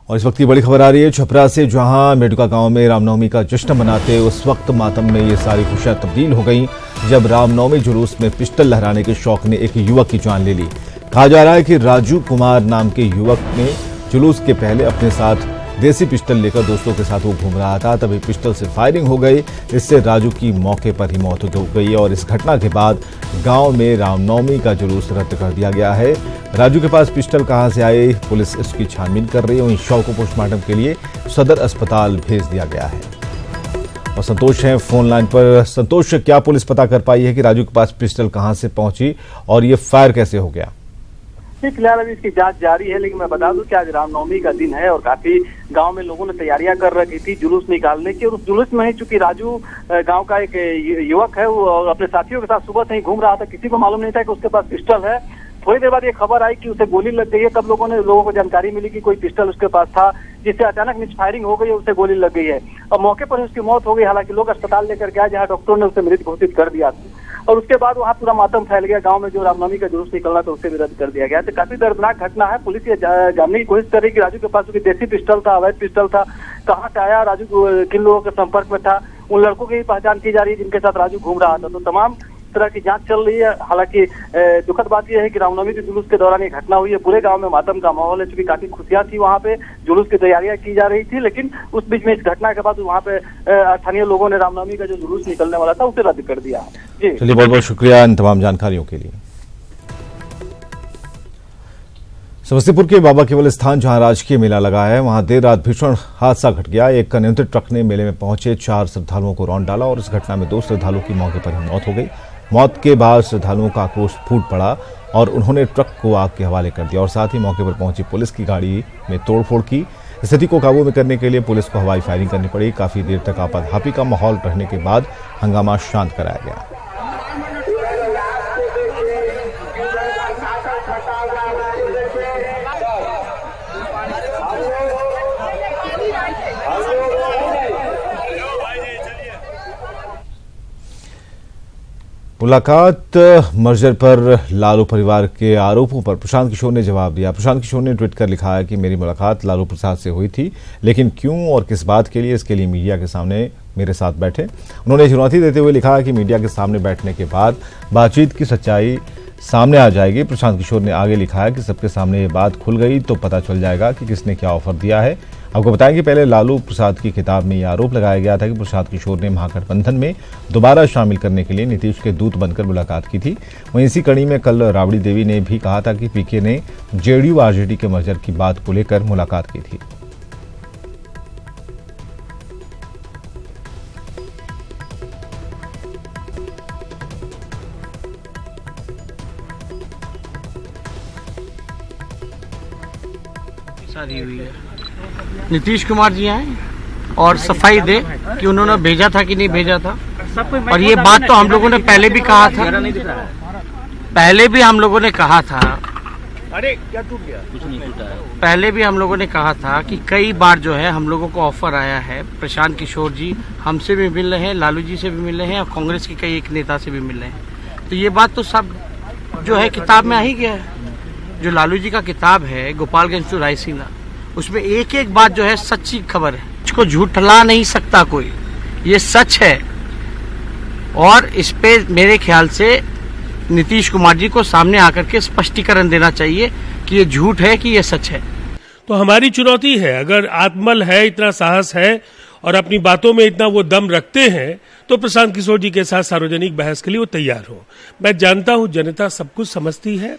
और इस वक्त की बड़ी खबर आ रही है छपरा से, जहां मेडुका गांव में रामनवमी का जश्न मनाते उस वक्त मातम में ये सारी खुशियां तब्दील हो गईं जब रामनवमी जुलूस में पिस्टल लहराने के शौक ने एक युवक की जान ले ली। कहा जा रहा है कि राजू कुमार नाम के युवक ने जुलूस के पहले अपने साथ देसी पिस्टल लेकर दोस्तों के साथ वो घूम रहा था, तभी पिस्टल से फायरिंग हो गई। इससे राजू की मौके पर ही मौत हो गई और इस घटना के बाद गांव में रामनवमी का जुलूस रद्द कर दिया गया है। राजू के पास पिस्टल कहां से आए, पुलिस इसकी छानबीन कर रही है। वहीं शव को पोस्टमार्टम के लिए सदर अस्पताल भेज दिया गया है। और संतोष हैं फोन लाइन पर। संतोष, क्या पुलिस पता कर पाई है कि राजू के पास पिस्टल कहां से पहुंची और ये फायर कैसे हो गया? फिलहाल अभी इसकी जांच जारी है, लेकिन मैं बता दूं कि आज रामनवमी का दिन है और काफी गांव में लोगों ने तैयारियां कर रखी थी जुलूस निकालने की। और उस जुलूस में ही चूंकि राजू गांव का एक युवक है, वो अपने साथियों के साथ सुबह से ही घूम रहा था। किसी को मालूम नहीं था कि उसके पास पिस्टल है। थोड़ी देर बाद ये खबर आई कि उसे गोली लग गई है। तब लोगों को जानकारी मिली कि कोई पिस्टल उसके पास था, जिससे अचानक मिसफायरिंग हो गई है, उसे गोली लग गई है और मौके पर उसकी मौत हो गई। हालांकि लोग अस्पताल लेकर गए, जहां डॉक्टरों ने उसे मृत घोषित कर दिया और उसके बाद वहां पूरा मातम फैल गया। गांव में जो रामनवमी का जुलूस निकलना था उसे भी रद्द कर दिया गया। तो काफी दर्दनाक घटना है। पुलिस ये जानने की कोशिश कर रही है कि राजू के पास देसी पिस्टल था, अवैध पिस्टल था, कहाँ से आया, राजू किन लोगों के संपर्क में था। उन लड़कों की पहचान की जा रही है जिनके साथ राजू घूम रहा था। तो तमाम तरह की जांच चल रही है। हालांकि दुखद बात यह है कि रामनवमी के जुलूस के दौरान ये घटना हुई है। पूरे गांव में मातम का माहौल है, चूंकि काफी खुशियां थी, वहां पे जुलूस की तैयारियां की जा रही थी। लेकिन उस बीच में इस घटना के बाद वहां पे स्थानीय लोगों ने रामनवमी का जो जुलूस निकलने वाला था उसे रद्द कर दिया। जी चलिए, बहुत बहुत शुक्रिया इन तमाम जानकारियों के लिए। समस्तीपुर के बाबा केवल स्थान, जहां राजकीय मेला लगा है, वहां देर रात भीषण हादसा घट गया। एक अनियंत्रित ट्रक ने मेले में पहुंचे 4 श्रद्धालुओं को रौंद डाला और इस घटना में 2 श्रद्धालुओं की मौके पर ही मौत हो गई। मौत के बाद श्रद्धालुओं का आक्रोश फूट पड़ा और उन्होंने ट्रक को आग के हवाले कर दिया और साथ ही मौके पर पहुंची पुलिस की गाड़ी में तोड़फोड़ की। स्थिति को काबू में करने के लिए पुलिस को हवाई फायरिंग करनी पड़ी। काफी देर तक आपाधापी का माहौल रहने के बाद हंगामा शांत कराया गया। मुलाकात मर्जर पर लालू परिवार के आरोपों पर प्रशांत किशोर ने जवाब दिया। प्रशांत किशोर ने ट्वीट कर लिखा है कि मेरी मुलाकात लालू प्रसाद से हुई थी, लेकिन क्यों और किस बात के लिए, इसके लिए मीडिया के सामने मेरे साथ बैठे। उन्होंने चुनौती देते हुए लिखा कि मीडिया के सामने बैठने के बाद बातचीत की सच्चाई सामने आ जाएगी। प्रशांत किशोर ने आगे लिखा है कि सबके सामने ये बात खुल गई तो पता चल जाएगा कि किसने क्या ऑफर दिया है। आपको बताएं कि पहले लालू प्रसाद की किताब में यह आरोप लगाया गया था कि प्रशांत किशोर ने महागठबंधन में दोबारा शामिल करने के लिए नीतीश के दूत बनकर मुलाकात की थी। वहीं इसी कड़ी में कल राबड़ी देवी ने भी कहा था कि पीके ने जेडीयू आरजेडी के मर्जर की बात को लेकर मुलाकात की थी। शादी हुई है, नीतीश कुमार जी आए और सफाई दे कि उन्होंने भेजा था कि नहीं भेजा था। और ये बात तो हम लोगों ने पहले भी कहा था, अरे क्या टूट गया, कुछ नहीं टूटा है। पहले भी हम लोगों ने कहा था कि कई बार जो है हम लोगों को ऑफर आया है। प्रशांत किशोर जी हमसे भी मिल रहे हैं, लालू जी से भी मिल रहे हैं और कांग्रेस के कई एक नेता से भी मिल रहे हैं। तो ये बात तो सब जो है किताब में आ ही गया है। जो लालू जी का किताब है गोपालगंज टू रायसीना, उसमें एक एक बात जो है सच्ची खबर है, इसको झूठला नहीं सकता कोई, ये सच है। और इस पे मेरे ख्याल से नीतीश कुमार जी को सामने आकर के स्पष्टीकरण देना चाहिए कि ये झूठ है कि ये सच है। तो हमारी चुनौती है, अगर आत्मबल है, इतना साहस है और अपनी बातों में इतना वो दम रखते हैं, तो प्रशांत किशोर जी के साथ सार्वजनिक बहस के लिए वो तैयार हो। मैं जानता हूं जनता सब कुछ समझती है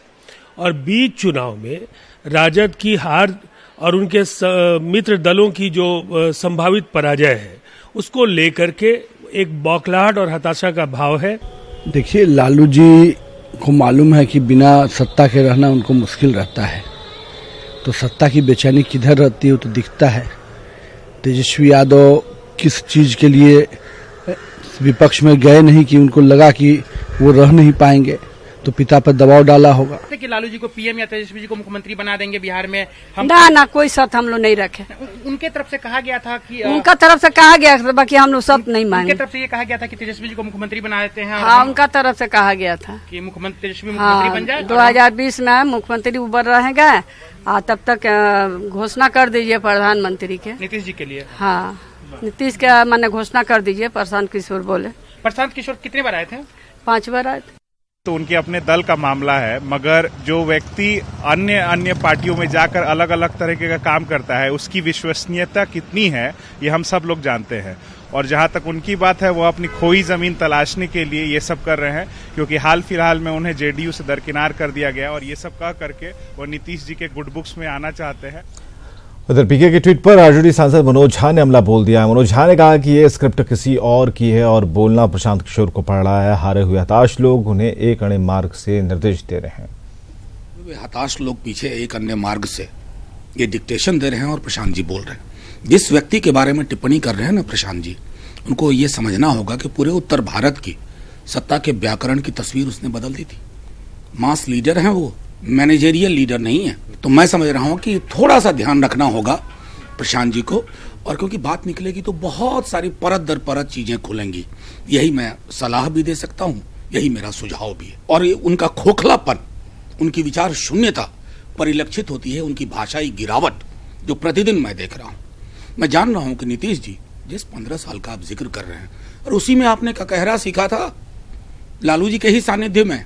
और बीच चुनाव में राजद की हार और उनके मित्र दलों की जो संभावित पराजय है, उसको लेकर के एक बौखलाहट और हताशा का भाव है। देखिए, लालू जी को मालूम है कि बिना सत्ता के रहना उनको मुश्किल रहता है, तो सत्ता की बेचैनी किधर रहती है तो दिखता है। तेजस्वी यादव किस चीज के लिए विपक्ष में गए नहीं कि उनको लगा कि वो रह नहीं पाएंगे, तो पिता पर दबाव डाला होगा। कि लालू जी को पीएम या तेजस्वी जी को मुख्यमंत्री बना देंगे बिहार में, हम ना कोई शर्त हम लोग नहीं रखे। उनके तरफ से कहा गया था कि उनका तरफ से कहा गया था, बाकी हम लोग शर्त नहीं मांगे। उनके तरफ से ये कहा गया था कि तेजस्वी जी को मुख्यमंत्री बना देते हैं। हाँ, उनका तरफ से कहा गया था कि तेजस्वी मुख्यमंत्री बन जाए। 2020 में मुख्यमंत्री ऊपर रहेगा, तब तक घोषणा कर दीजिए प्रधानमंत्री के, नीतीश जी के लिए। हाँ, नीतीश के माने घोषणा कर दीजिए। प्रशांत किशोर बोले। प्रशांत किशोर कितने बार आए थे? 5 बार आए थे। तो उनके अपने दल का मामला है, मगर जो व्यक्ति अन्य पार्टियों में जाकर अलग अलग तरीके का काम करता है उसकी विश्वसनीयता कितनी है ये हम सब लोग जानते हैं। और जहां तक उनकी बात है, वो अपनी खोई जमीन तलाशने के लिए ये सब कर रहे हैं, क्योंकि हाल फिलहाल में उन्हें जेडीयू से दरकिनार कर दिया गया और ये सब कह करके वो नीतीश जी के गुड बुक्स में आना चाहते हैं। उधर पीके के ट्वीट पर आरजेडी सांसद मनोज झा ने हमला बोल दिया है। मनोज झा ने कहा कि ये स्क्रिप्ट किसी और की है और बोलना प्रशांत किशोर को पड़ रहा है। हारे हुए हताश लोग उन्हें एक अन्य मार्ग से निर्देश दे रहे हैं। वे हताश लोग पीछे एक अन्य मार्ग से ये डिक्टेशन दे रहे हैं और प्रशांत जी बोल रहे हैं। जिस व्यक्ति के बारे में टिप्पणी कर रहे हैं ना प्रशांत जी, उनको ये समझना होगा कि पूरे उत्तर भारत की सत्ता के व्याकरण की तस्वीर उसने बदल दी थी। मास लीडर हैं वो, मैनेजेरियल लीडर नहीं है। तो मैं समझ रहा हूं कि थोड़ा सा ध्यान रखना होगा प्रशांत जी को, और क्योंकि बात निकलेगी तो बहुत सारी परत दर परत चीजें खुलेंगी। यही मैं सलाह भी दे सकता हूं, यही मेरा सुझाव भी है। और ये उनका खोखलापन, उनकी विचार शून्यता परिलक्षित होती है, उनकी भाषाई गिरावट जो प्रतिदिन मैं देख रहा हूं। मैं जान रहा हूं कि नीतीश जी जिस 15 साल का आप जिक्र कर रहे हैं, और उसी में आपने ककहरा सीखा था लालू जी के ही सानिध्य में।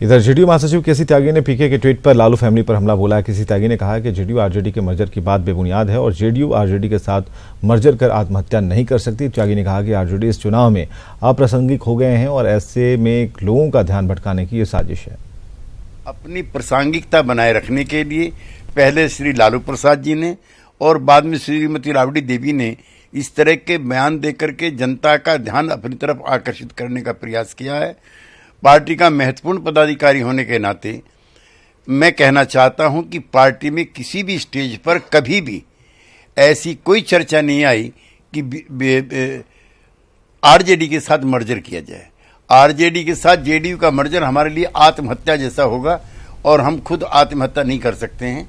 इधर जेडीयू महासचिव केसी त्यागी ने पीके के ट्वीट पर लालू फैमिली पर हमला बोला है। केसी त्यागी ने कहा कि जेडीयू आरजेडी के मर्जर की बात बेबुनियाद है और जेडीयू आरजेडी के साथ मर्जर कर आत्महत्या नहीं कर सकती। त्यागी ने कहा कि आरजेडी इस चुनाव में अप्रासंगिक हो गए हैं और ऐसे में लोगों का ध्यान भटकाने की ये साजिश है। अपनी प्रासंगिकता बनाए रखने के लिए पहले श्री लालू प्रसाद जी ने और बाद में श्रीमती राबड़ी देवी ने इस तरह के बयान देकर के जनता का ध्यान अपनी तरफ आकर्षित करने का प्रयास किया है। पार्टी का महत्वपूर्ण पदाधिकारी होने के नाते मैं कहना चाहता हूं कि पार्टी में किसी भी स्टेज पर कभी भी ऐसी कोई चर्चा नहीं आई कि आरजेडी के साथ मर्जर किया जाए। आरजेडी के साथ जेडीयू का मर्जर हमारे लिए आत्महत्या जैसा होगा और हम खुद आत्महत्या नहीं कर सकते हैं।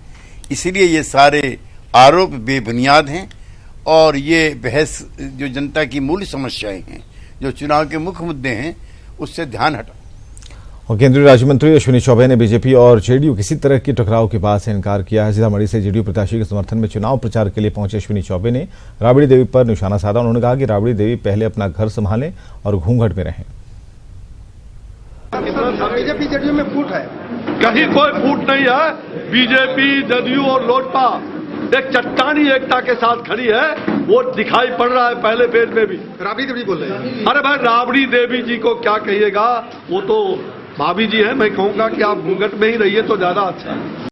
इसलिए ये सारे आरोप बेबुनियाद हैं और ये बहस जो जनता की मूल समस्याएं हैं, जो चुनाव के मुख्य मुद्दे हैं, उससे ध्यान हटा। और केंद्रीय राज्य मंत्री अश्विनी चौबे ने बीजेपी और जेडीयू किसी तरह की टकराव की बात से इनकार किया है। सीतामढ़ी से जेडीयू प्रत्याशी के समर्थन में चुनाव प्रचार के लिए पहुंचे अश्विनी चौबे ने राबड़ी देवी पर निशाना साधा। उन्होंने कहा कि राबड़ी देवी पहले अपना घर संभालें और घूंघट में रहें। बीजेपी जेडीयू में फूट है? कहीं कोई फूट नहीं है। बीजेपी जदयू और लोजपा एक चट्टानी एकता के साथ खड़ी है, वो दिखाई पड़ रहा है पहले फेज में भी। राबड़ी देवी बोल रहे हैं। अरे भाई, राबड़ी देवी जी को क्या कहिएगा, वो तो भाभी जी है। मैं कहूंगा कि आप घूंघट में ही रहिए तो ज्यादा अच्छा है।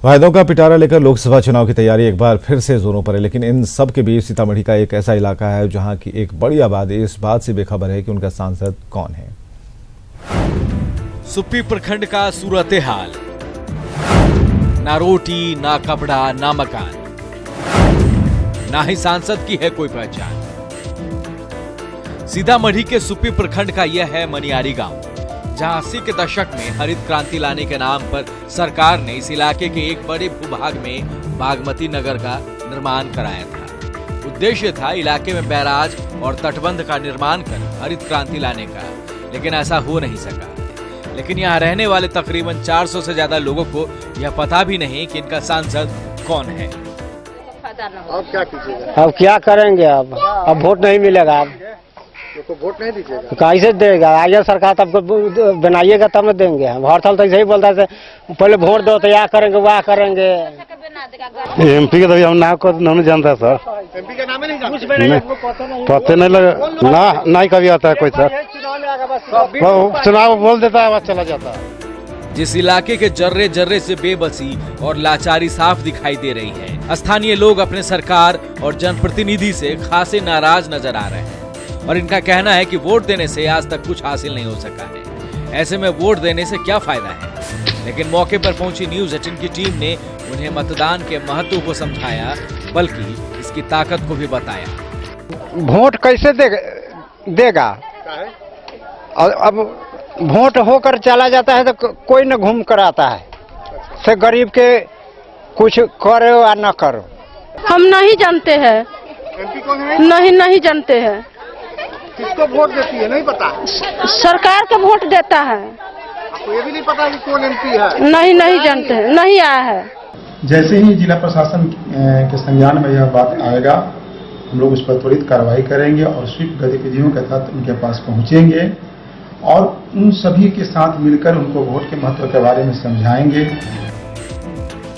वायदों का पिटारा लेकर लोकसभा चुनाव की तैयारी एक बार फिर से जोरों पर है, लेकिन इन सब के बीच सीतामढ़ी का एक ऐसा इलाका है जहां की एक बड़ी आबादी इस बात से बेखबर है कि उनका सांसद कौन है। सुप्पी प्रखंड का सूरत हाल, ना रोटी, ना कपड़ा, ना मकान, ना ही सांसद की है कोई पहचान। सीतामढ़ी के सुप्पी प्रखंड का यह है मनियारी गांव, जहां 80 के दशक में हरित क्रांति लाने के नाम पर सरकार ने इस इलाके के एक बड़े भूभाग में बागमती नगर का निर्माण कराया था। उद्देश्य था इलाके में बैराज और तटबंध का निर्माण कर हरित क्रांति लाने का, लेकिन ऐसा हो नहीं सका। लेकिन यहाँ रहने वाले तकरीबन 400 से ज्यादा लोगों को यह पता भी नहीं कि इनका सांसद कौन है। अब क्या कीजिएगा? अब क्या करेंगे? अब वोट नहीं मिलेगा। अब तो वोट नहीं दीजिएगा? कैसे देगा? आगे सरकार तब बनाइएगा तब न देंगे। हम हर साल तो ऐसे ही बोलता है, पहले वोट दो तो यह करेंगे वह करेंगे। एमपी का तो हम नाम को नहीं जानता सर। एमपी का नाम ही नहीं जानते? पता नहीं लगा ना, नहीं कभी आता है कोई सर। चुनाव बोल देता है, आवाज चला जाता है। जिस इलाके के जर्रे जर्रे से बेबसी और लाचारी साफ दिखाई दे रही है। स्थानीय लोग अपने सरकार और जनप्रतिनिधि से खासे नाराज नजर आ रहे हैं और इनका कहना है कि वोट देने से आज तक कुछ हासिल नहीं हो सका है। ऐसे में वोट देने से क्या फायदा है? लेकिन मौके पर पहुंची न्यूज 18 की टीम ने उन्हें मतदान के महत्व को समझाया, बल्कि इसकी ताकत को भी बताया। वोट कैसे देगा? अब वोट होकर चला जाता है तो कोई न घूम कर आता है, से गरीब के कुछ करो या न करो। हम नहीं जानते हैं। एमपी कौन है? नहीं जानते हैं। किसको वोट देती है नहीं पता? सरकार को वोट देता है। आपको ये भी नहीं पता कि कौन एमपी है? नहीं जानते हैं, नहीं आया है। जैसे ही जिला प्रशासन के संज्ञान में यह बात आएगा, हम लोग उस पर त्वरित कार्रवाई करेंगे और स्वीप गतिविधियों के तहत उनके पास पहुंचेंगे और उन सभी के साथ मिलकर उनको वोट के महत्व के बारे में समझाएंगे।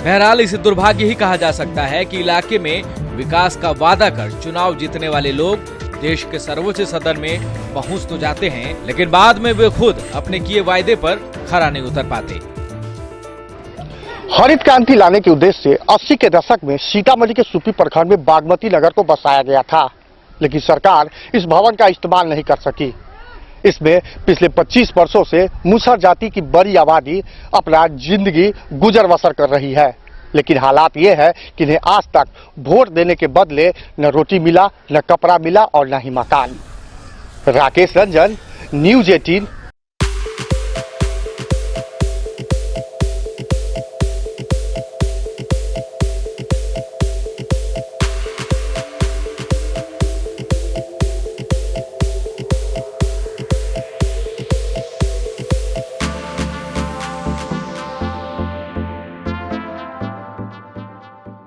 बहरहाल इसे दुर्भाग्य ही कहा जा सकता है कि इलाके में विकास का वादा कर चुनाव जीतने वाले लोग देश के सर्वोच्च सदन में पहुंच तो जाते हैं, लेकिन बाद में वे खुद अपने किए वायदे पर खरा नहीं उतर पाते। हरित क्रांति लाने के उद्देश्य से 80 के दशक में सीतामढ़ी के सुपी प्रखंड में बागमती नगर को बसाया गया था, लेकिन सरकार इस भवन का इस्तेमाल नहीं कर सकी। इसमें पिछले 25 वर्षों से मुसहर जाति की बड़ी आबादी अपना जिंदगी गुजर बसर कर रही है, लेकिन हालात ये है कि इन्हें आज तक वोट देने के बदले न रोटी मिला, न कपड़ा मिला और न ही मकान। राकेश रंजन, न्यूज़ 18